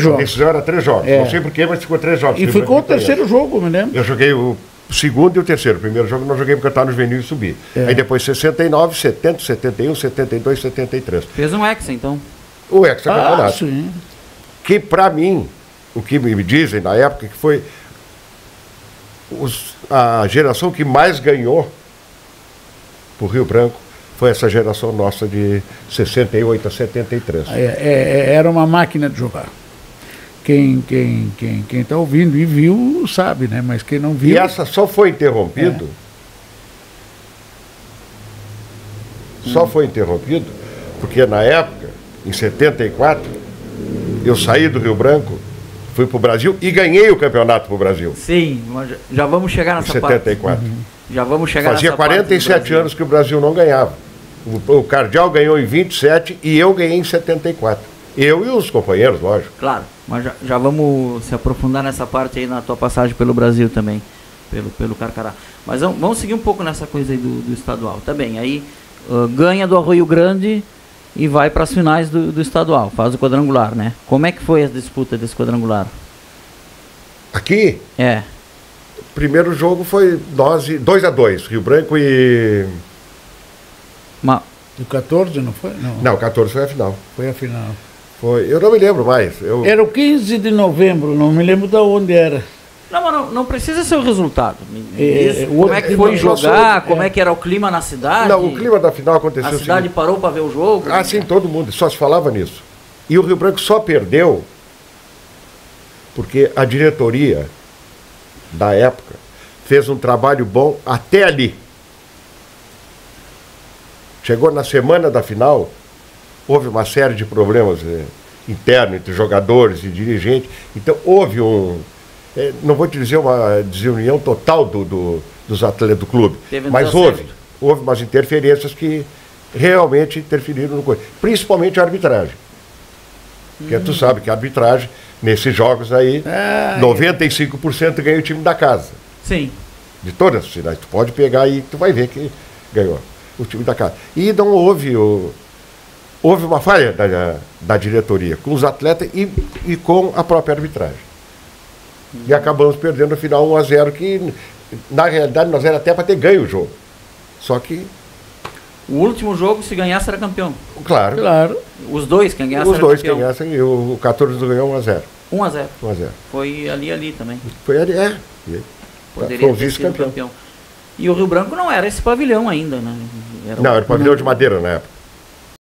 jogos. A decisão era 3 jogos. Não sei porquê, mas ficou 3 jogos. E ficou o terceiro jogo, me lembro. Eu joguei o segundo e o terceiro. O primeiro jogo não joguei porque eu estava no juvenil e subi. Aí depois 69, 70, 71, 72, 73. Fez um hexa, então. O hexacampeonato. Sim. Que para mim, o que me dizem na época, que foi a geração que mais ganhou pro Rio Branco foi essa geração nossa de 68 a 73. Era uma máquina de jogar. Quem está ouvindo e viu sabe, né? Mas quem não viu... E essa só foi interrompido porque na época, em 74, eu saí do Rio Branco, fui pro Brasil e ganhei o campeonato pro Brasil. Sim, já vamos chegar nessa parte. Em 74. Já vamos chegar Fazia nessa parte. 47 anos que o Brasil não ganhava. O Cardeal ganhou em 27 e eu ganhei em 74. Eu e os companheiros, lógico. Claro, mas já vamos se aprofundar nessa parte aí na tua passagem pelo Brasil também, pelo Carcará. Mas vamos seguir um pouco nessa coisa aí do estadual. Tá bem, aí ganha do Arroio Grande e vai para as finais do estadual, faz o quadrangular, né? Como é que foi a disputa desse quadrangular? Aqui? O primeiro jogo foi 2-2, Rio Branco e... O 14 não foi? Não, o 14 foi a final. Foi a final. Foi, eu não me lembro mais. Era o 15 de novembro, não me lembro de onde era. Não precisa ser o resultado. Como é que foi jogar, como é que era o clima na cidade? Não, o clima da final aconteceu... A cidade parou para ver o jogo? Sim, todo mundo, só se falava nisso. E o Rio Branco só perdeu porque a diretoria da época fez um trabalho bom até ali. Chegou na semana da final, houve uma série de problemas internos entre jogadores e dirigentes. Então houve não vou te dizer uma desunião total dos atletas do clube, mas houve umas interferências que realmente interferiram no coisa. Principalmente a arbitragem. Porque tu sabe que a arbitragem, nesses jogos aí, 95% ganha o time da casa. Sim. De todas as cidades. Tu pode pegar aí, tu vai ver que ganhou o time da casa. E não houve uma falha da diretoria com os atletas e com a própria arbitragem. E acabamos perdendo no final 1-0, que na realidade nós era até para ter ganho o jogo. Só que... O último jogo, se ganhasse, era campeão. Claro. Os dois, quem ganhasse era campeão. Os dois, quem ganhassem, e o 14 ganhou 1-0. 1-0. 1-0. Foi ali também. Foi ali, Poderia ter sido campeão. E o Rio Branco não era esse pavilhão ainda, né? Era o pavilhão de madeira na época.